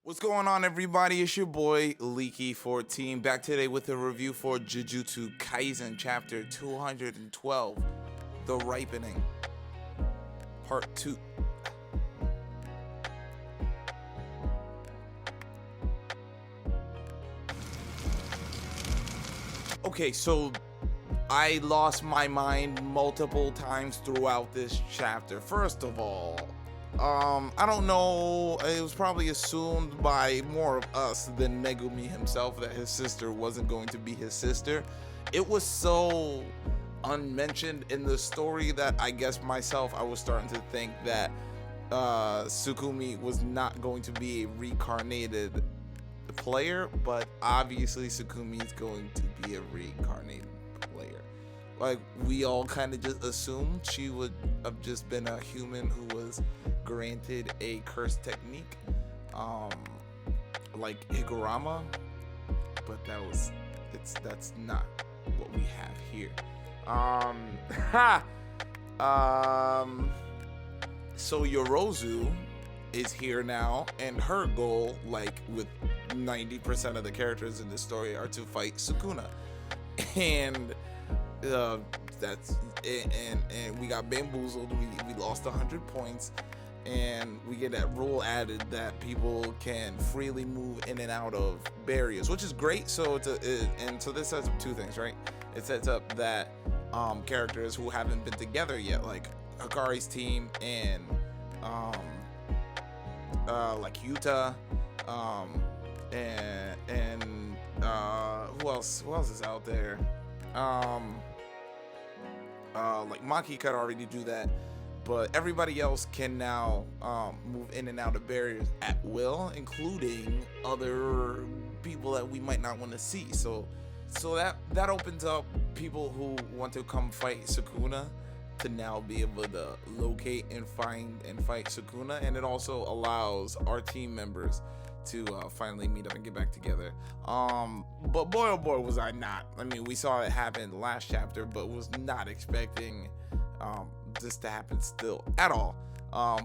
What's going on, everybody? It's your boy Leaky14 back today with a review for Jujustu Kaisen Chapter 212, The Ripening, Part 2. Okay, so I lost my mind multiple times throughout this chapter. First of all, I don't know, it was probably assumed by more of us than Megumi himself that his sister wasn't going to be his sister. It was so unmentioned in the story that I guess myself, I was starting to think that Sukumi was not going to be a reincarnated player, but obviously Sukumi is going to be a reincarnated player. Like, we all kind of just assumed she would have just been a human who was granted a curse technique, like Higurama, but that's not what we have here. So Yorozu is here now, and her goal, like with 90% of the characters in the story, are to fight Sukuna, and that's and we got bamboozled. We lost 100 points, and we get that rule added that people can freely move in and out of barriers, which is great. So so this sets up two things, right? It sets up that characters who haven't been together yet, like Hikari's team and like Yuta, and who else is out there? Like Maki could already do that, but everybody else can now move in and out of barriers at will, including other people that we might not want to see. So that opens up people who want to come fight Sukuna to now be able to locate and find and fight Sukuna, and it also allows our team members to finally meet up and get back together. But boy, oh boy, was I not. I mean, we saw it happen last chapter, but was not expecting this to happen still at all.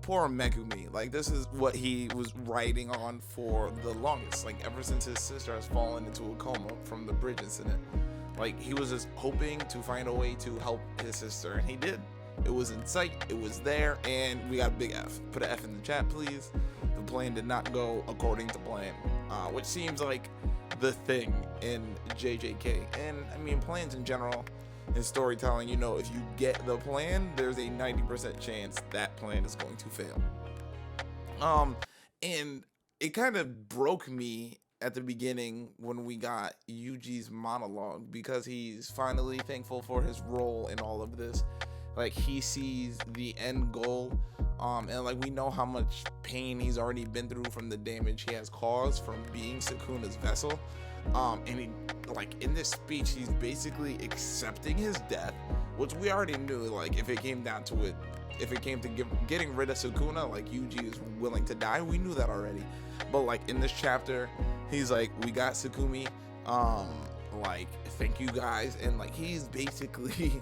Poor Megumi. Like, this is what he was riding on for the longest, like ever since his sister has fallen into a coma from the bridge incident. Like, he was just hoping to find a way to help his sister, and he did. It was in sight, it was there, and we got a big F. Put an F in the chat, please. The plan did not go according to plan, which seems like the thing in JJK. And I mean, plans in general in storytelling, you know, if you get the plan, there's a 90% chance that plan is going to fail. And it kind of broke me at the beginning when we got Yuji's monologue, because he's finally thankful for his role in all of this. Like, he sees the end goal, and like, we know how much pain he's already been through from the damage he has caused from being Sukuna's vessel. And he, like, in this speech, he's basically accepting his death, which we already knew. Like, if it came down to it, if it came to getting rid of Sukuna, like, Yuji is willing to die. We knew that already. But like, in this chapter, he's like, we got Sukumi, like, thank you guys. And like, he's basically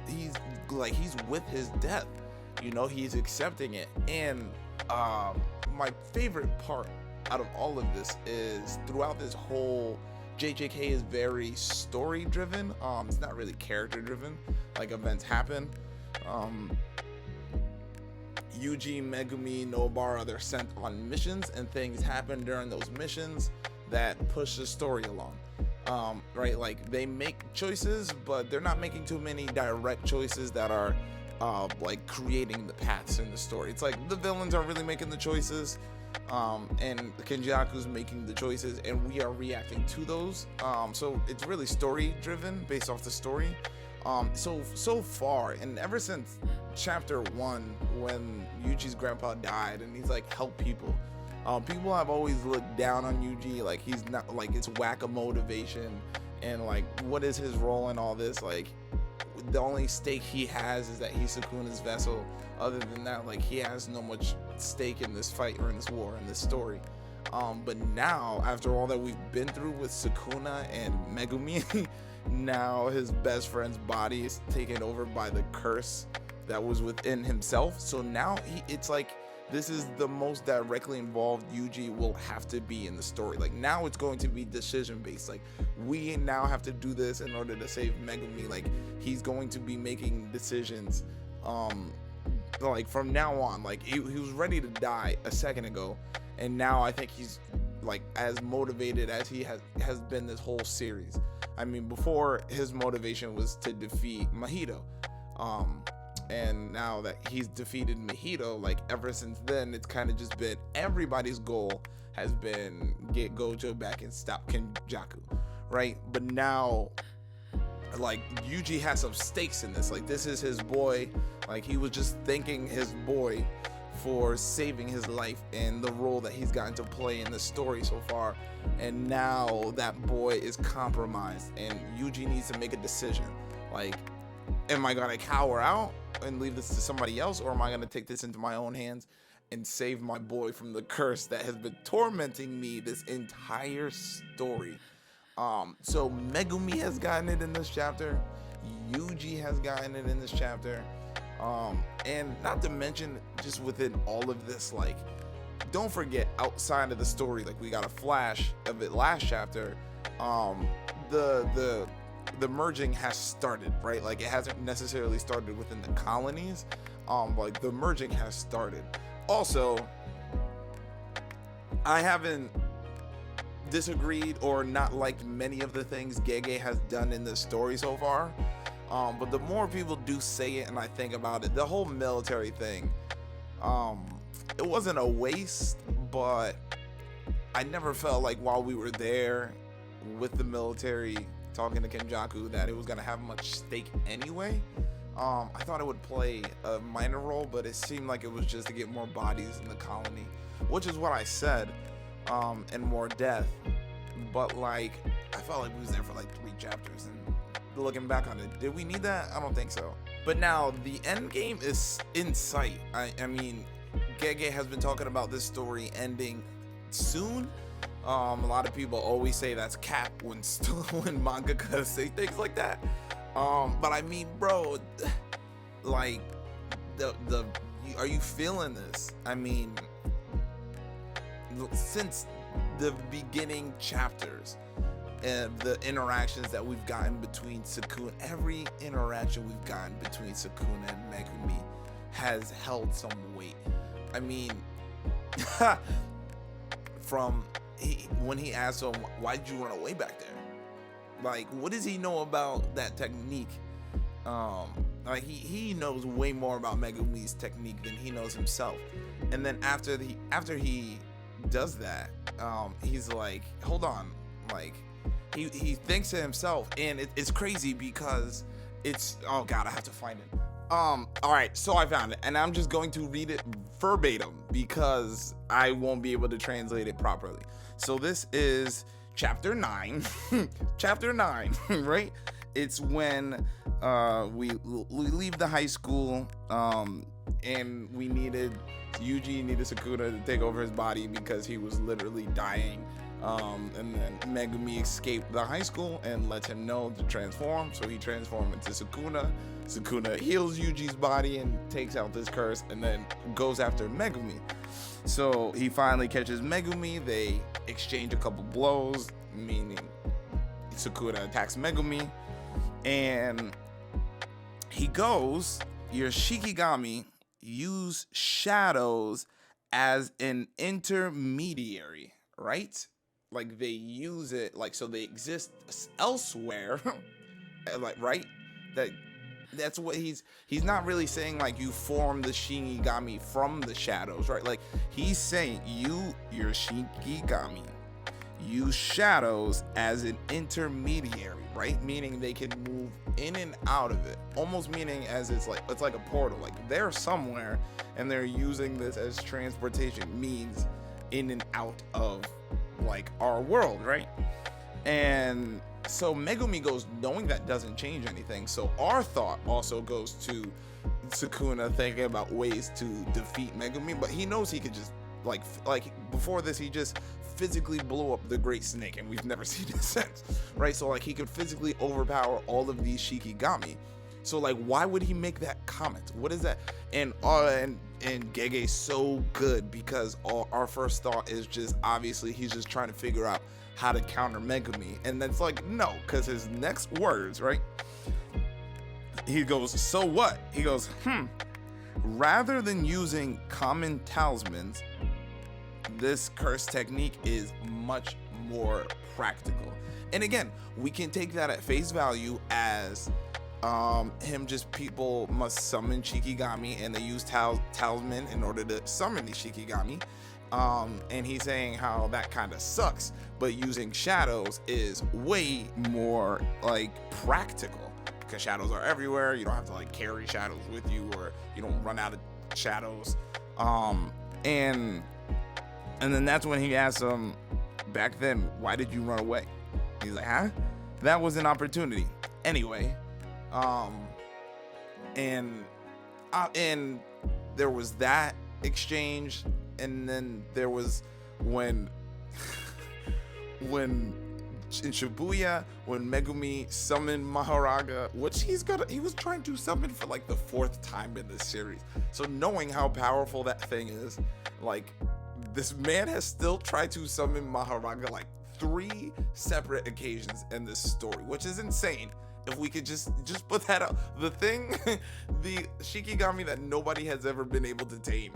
he's with his death, you know, he's accepting it. And my favorite part out of all of this is, throughout this whole, JJK is very story driven. It's not really character driven. Like, events happen, Yuji, Megumi, Nobara, they're sent on missions, and things happen during those missions that push the story along. Right, like, they make choices, but they're not making too many direct choices that are like creating the paths in the story. It's like the villains are really making the choices, and Kenjaku's making the choices, and we are reacting to those. So it's really story driven, based off the story. So far, and ever since chapter 1, when Yuji's grandpa died and he's like, help people, people have always looked down on Yuji, like he's not, like, it's whack-a motivation, and like, what is his role in all this? Like, the only stake he has is that he's Sukuna's vessel. Other than that, like, he has no much stake in this fight or in this war, in this story. But now, after all that we've been through with Sukuna and Megumi, now his best friend's body is taken over by the curse that was within himself. So now it's like this is the most directly involved Yuji will have to be in the story. Like, now it's going to be decision based. Like, we now have to do this in order to save Megumi. Like, he's going to be making decisions like from now on. Like, he was ready to die a second ago, and now I think he's like as motivated as he has been this whole series. I mean, before, his motivation was to defeat Mahito, and now that he's defeated Mahito, like ever since then, it's kind of just been everybody's goal has been get Gojo back and stop Kenjaku, right? But now, like, Yuji has some stakes in this. Like, this is his boy. Like, he was just thanking his boy for saving his life and the role that he's gotten to play in the story so far. And now that boy is compromised, and Yuji needs to make a decision. Like, am I gonna cower out and leave this to somebody else, or am I gonna take this into my own hands and save my boy from the curse that has been tormenting me this entire story? So Megumi has gotten it in this chapter, Yuji has gotten it in this chapter, and not to mention, just within all of this, like, don't forget, outside of the story, like, we got a flash of it last chapter. The merging has started, right? Like, it hasn't necessarily started within the colonies, like, the merging has started. Also, I haven't disagreed or not liked many of the things Gege has done in this story so far, but the more people do say it and I think about it, the whole military thing, it wasn't a waste, but I never felt like while we were there with the military talking to Kenjaku that it was gonna have much stake anyway. I thought it would play a minor role, but it seemed like it was just to get more bodies in the colony, which is what I said, and more death. But, like, I felt like we was there for like 3 chapters, and looking back on it, did we need that? I don't think so. But now the end game is in sight. I mean, Gege has been talking about this story ending soon. A lot of people always say that's cap when mangakas say things like that. But I mean, bro, like, are you feeling this? I mean, since the beginning chapters and the interactions that we've gotten between Sukuna, every interaction we've gotten between Sukuna and Megumi has held some weight. I mean, when he asked him, why'd you run away back there? Like, what does he know about that technique? Like, he knows way more about Megumi's technique than he knows himself. And then after he does that, he's like, hold on, like, he thinks to himself, and it's crazy because it's, oh god, I have to find it. All right, so I found it, and I'm just going to read it verbatim because I won't be able to translate it properly. So this is chapter 9, chapter 9, right? It's when we leave the high school, and Yuji needed Sukuna to take over his body because he was literally dying. And then Megumi escaped the high school and lets him know to transform. So he transformed into Sukuna. Sukuna heals Yuji's body and takes out this curse, and then goes after Megumi. So he finally catches Megumi. They exchange a couple blows, meaning Sukuna attacks Megumi, and he goes, your Shikigami use shadows as an intermediary, right? Like, they use it, like, so they exist elsewhere, like, right? That's what he's not really saying, like, you form the Shinigami from the shadows, right? Like, he's saying your Shikigami use shadows as an intermediary, right? Meaning they can move in and out of it, almost meaning as it's like a portal. Like, they're somewhere and they're using this as transportation means in and out of, like, our world, right? And so Megumi goes, knowing that doesn't change anything. So our thought also goes to Sukuna thinking about ways to defeat Megumi, but he knows he could just like before this he just physically blew up the Great Snake, and we've never seen it since, right? So, like, he could physically overpower all of these Shikigami. So like, why would he make that comment? What is that? And Gege's so good because our first thought is just obviously he's just trying to figure out how to counter Megumi, and that's like, no, because his next words, right? He goes, so what? He goes, rather than using common talismans, this curse technique is much more practical. And again, we can take that at face value as him just, people must summon Shikigami and they use talisman in order to summon these Shikigami. And he's saying how that kind of sucks, but using shadows is way more like practical because shadows are everywhere. You don't have to like carry shadows with you, or you don't run out of shadows. And then that's when he asks him, back then, why did you run away? He's like, huh? That was an opportunity. Anyway, and there was that exchange, and then there was when in Shibuya, when Megumi summoned Maharaga, which he was trying to summon for like the 4th time in this series. So knowing how powerful that thing is, like, this man has still tried to summon Maharaga like 3 separate occasions in this story, which is insane. If we could just put that out. The thing, the Shikigami that nobody has ever been able to tame,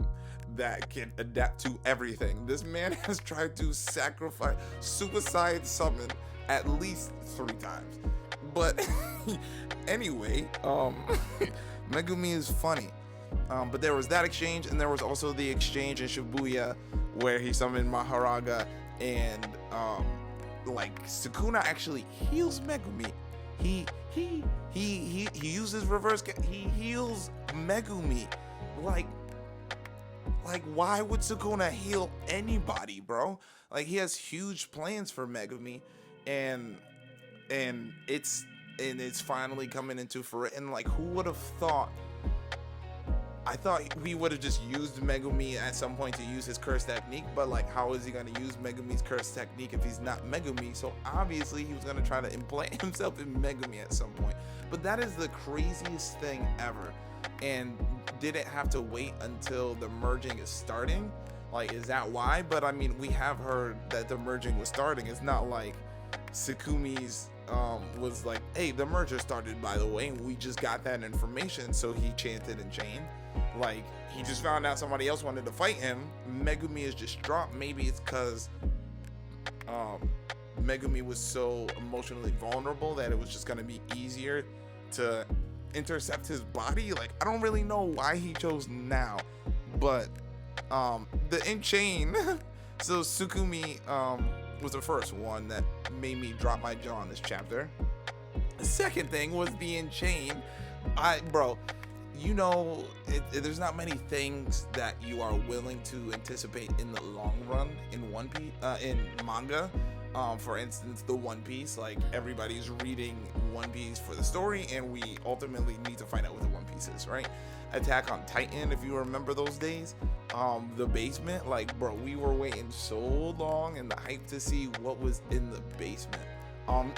that can adapt to everything. This man has tried to suicide summon at least 3 times. But anyway, Megumi is funny. But there was that exchange, and there was also the exchange in Shibuya where he summoned Maharaga, and like Sukuna actually heals Megumi. He uses reverse. He heals Megumi. Like why would Sukuna heal anybody, bro? Like, he has huge plans for Megumi, and it's finally coming into fruition. Like, who would have thought? I thought we would have just used Megumi at some point to use his curse technique, but like, how is he going to use Megumi's curse technique if he's not Megumi? So obviously he was going to try to implant himself in Megumi at some point. But that is the craziest thing ever. And didn't have to wait until the merging is starting. Like, is that why? But I mean, we have heard that the merging was starting. It's not like Tsukumi's was like, hey, the merger started, by the way, and we just got that information, so he chanted and chained. Like, he just found out somebody else wanted to fight him. Megumi is just dropped. Maybe it's because Megumi was so emotionally vulnerable that it was just gonna be easier to intercept his body. Like, I don't really know why he chose now, but the in-chain so Tsukumi was the first one that made me drop my jaw in this chapter. The second thing was the in-chain. Bro, you know, there's not many things that you are willing to anticipate in the long run in One Piece, in manga. For instance, the One Piece, like, everybody's reading One Piece for the story, and we ultimately need to find out what the One Piece is, right? Attack on Titan, if you remember those days, the basement, like, bro, we were waiting so long and the hype to see what was in the basement.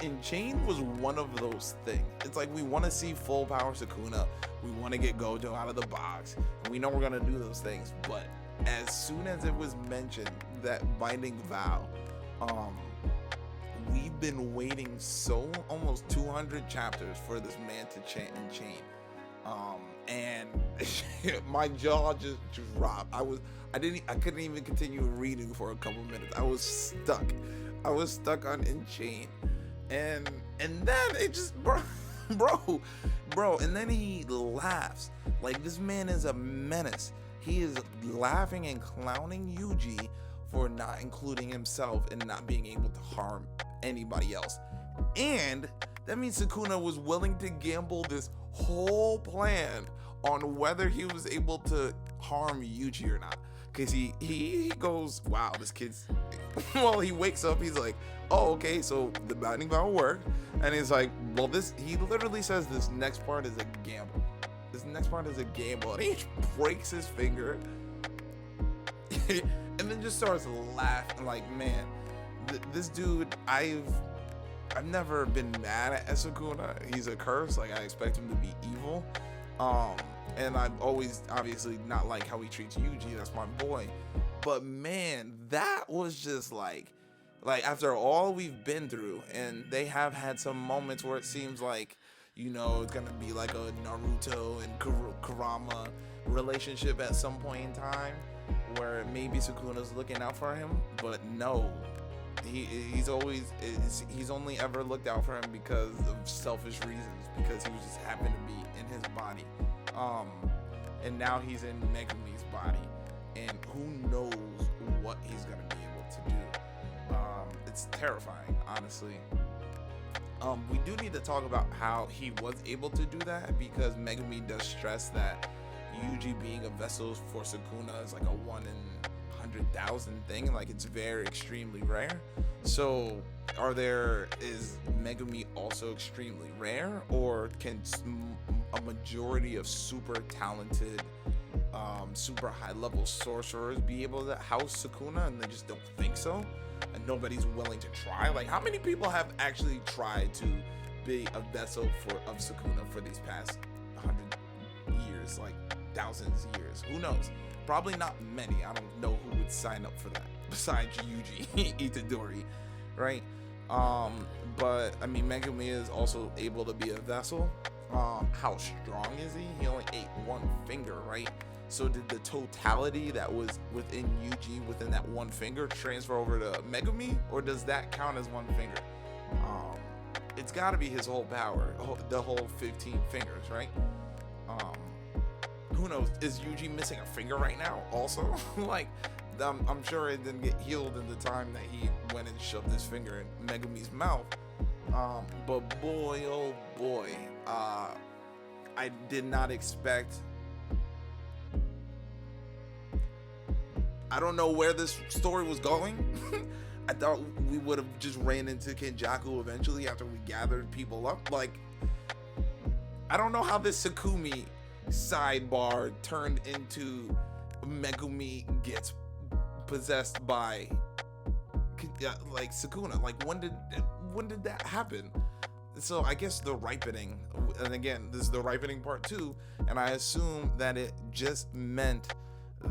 In Chain was one of those things. It's like, we want to see full power Sukuna, we want to get Gojo out of the box, and we know we're gonna do those things, but as soon as it was mentioned that binding vow, we've been waiting almost 200 chapters for this man to chant and chain. And my jaw just dropped. I couldn't even continue reading for a couple minutes. I was stuck on In Chain. And then it just, bro, and then he laughs. Like, this man is a menace. He is laughing and clowning Yuji for not including himself and not being able to harm anybody else. And that means Sukuna was willing to gamble this whole plan on whether he was able to harm Yuji or not. Cause he goes, wow, this kid's well, he wakes up, he's like, oh, okay, so the binding vow worked. And he's like, well, he literally says this next part is a gamble. This next part is a gamble. And he breaks his finger and then just starts laughing. Like, man, this dude, I've never been mad at Sukuna. He's a curse. Like, I expect him to be evil. And I've always obviously not like how he treats Yuji. That's my boy. But man, that was just like after all we've been through, and they have had some moments where it seems like, you know, it's gonna be like a Naruto and Kurama relationship at some point in time, where maybe Sukuna's looking out for him, but no, he's only ever looked out for him because of selfish reasons, because he was just happened to be in his body, and now he's in Megumi's body, and who knows what he's gonna be able to do. It's terrifying, honestly. We do need to talk about how he was able to do that, because Megumi does stress that Yuji being a vessel for Sukuna is like a 1 in 100,000 thing. Like, it's very extremely rare. So is Megumi also extremely rare, or can a majority of super talented, super high level sorcerers be able to house Sukuna, and they just don't think so, and nobody's willing to try? Like, how many people have actually tried to be a vessel of Sukuna for these past 100 years, like thousands of years? Who knows? Probably not many. I don't know who would sign up for that besides Yuji Itadori, right? But I mean, Megumi is also able to be a vessel. How strong is he? He only ate one finger, right? So did the totality that was within Yuji, within that one finger, transfer over to Megumi, or does that count as one finger? It's got to be his whole power, the whole 15 fingers, right? Who knows? Is Yuji missing a finger right now also? Like, I'm sure it didn't get healed in the time that he went and shoved his finger in Megumi's mouth. But boy, oh boy, I did not expect. I don't know where this story was going. I thought we would have just ran into Kenjaku eventually after we gathered people up. Like, I don't know how this Sakumi sidebar turned into Megumi gets possessed by like Sukuna. Like, when did that happen? So I guess the ripening, and again, this is the ripening part too, and I assume that it just meant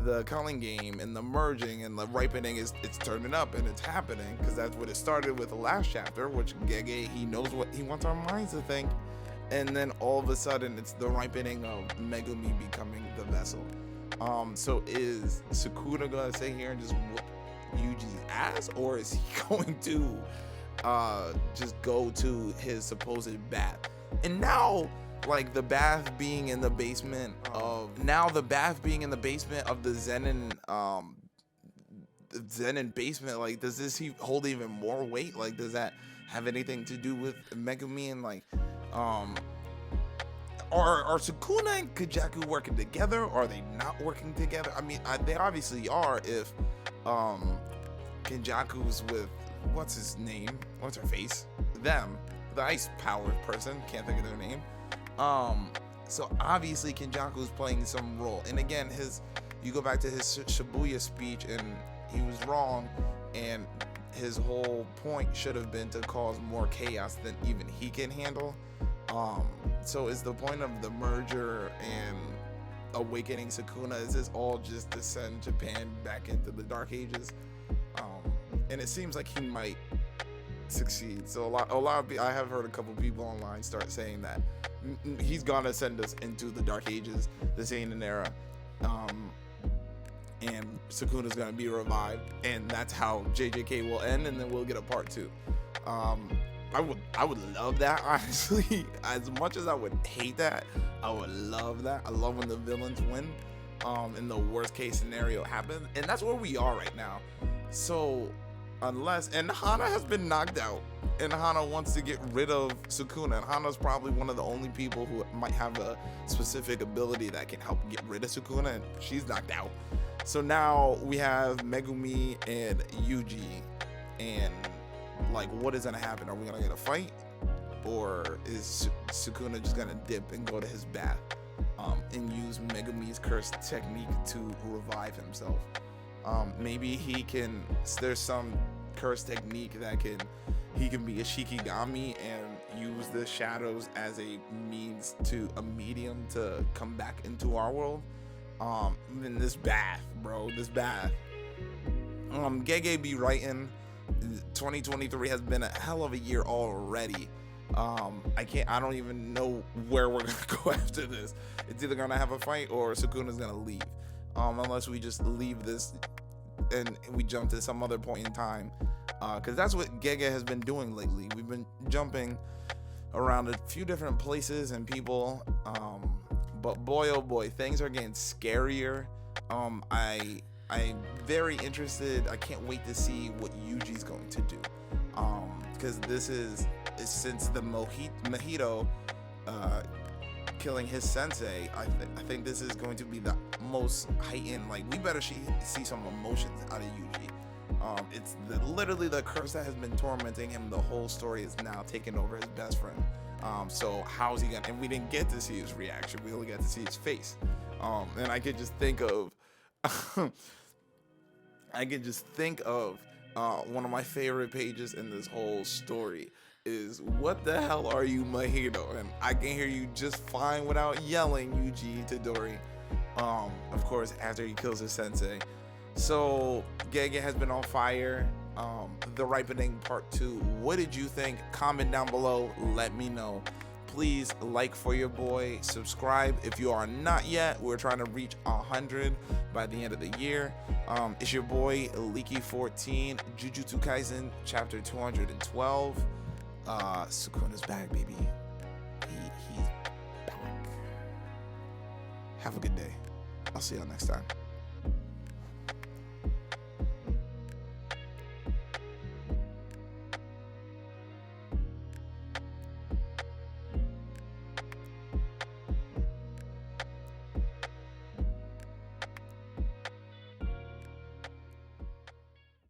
the culling game and the merging and the ripening it's turning up, and it's happening because that's what it started with the last chapter, which Gege, he knows what he wants our minds to think, and then all of a sudden it's the ripening of Megumi becoming the vessel. So is Sukuna gonna sit here and just whoop Yuji's ass, or is he going to just go to his supposed bath? And now, like, the bath being in the basement of the Zenin basement, like, does this hold even more weight? Like, does that have anything to do with Megumi? And like, are Sukuna and Kenjaku working together, or are they not working together? I mean, they obviously are if Kenjaku's with what's her face, the ice powered person, can't think of their name. So obviously Kenjaku's playing some role, and again, you go back to his Shibuya speech, and he was wrong, and his whole point should have been to cause more chaos than even he can handle. So is the point of the merger and awakening Sukuna, is this all just to send Japan back into the Dark Ages? And it seems like he might succeed. So a lot of I have heard a couple people online start saying that he's gonna send us into the Dark Ages, the Seinen era, and Sukuna's gonna be revived, and that's how JJK will end, and then we'll get a part 2. I would love that, honestly. As much as I would hate that, I would love that. I love when the villains win, and the worst case scenario happens, and that's where we are right now. So and Hana has been knocked out, and Hana wants to get rid of Sukuna, and Hana's probably one of the only people who might have a specific ability that can help get rid of Sukuna, and she's knocked out. So now we have Megumi and Yuji, and like, what is gonna happen? Are we gonna get a fight, or is Sukuna just gonna dip and go to his bath, and use Megumi's curse technique to revive himself? Maybe there's some curse technique that can he can be a Shikigami and use the shadows as a medium to come back into our world. In this bath, bro, this bath. Gege be writing. 2023 has been a hell of a year already. I don't even know where we're gonna go after this. It's either gonna have a fight or Sukuna's gonna leave. Unless we just leave this and we jump to some other point in time. Because that's what Gege has been doing lately. We've been jumping around a few different places and people. But boy, oh boy, things are getting scarier. I'm very interested. I can't wait to see what Yuji's going to do. Because this is since the Mojito killing his sensei, I think this is going to be the most heightened. Like, we better see some emotions out of Yuji. It's literally the curse that has been tormenting him. The whole story is now taking over his best friend. So how's he gonna? And we didn't get to see his reaction. We only got to see his face. And I could just think of, one of my favorite pages in this whole story is, what the hell are you, Mojito? And I can hear you just fine without yelling, Yuji Itadori. Of course, after he kills his sensei. So Gege has been on fire. The Ripening Part 2. What did you think? Comment down below. Let me know. Please like for your boy. Subscribe if you are not yet. We're trying to reach 100 by the end of the year. It's your boy Leaky14. Jujustu Kaisen Chapter 212. Sukuna's back, baby. He's back. Have a good day. I'll see y'all next time.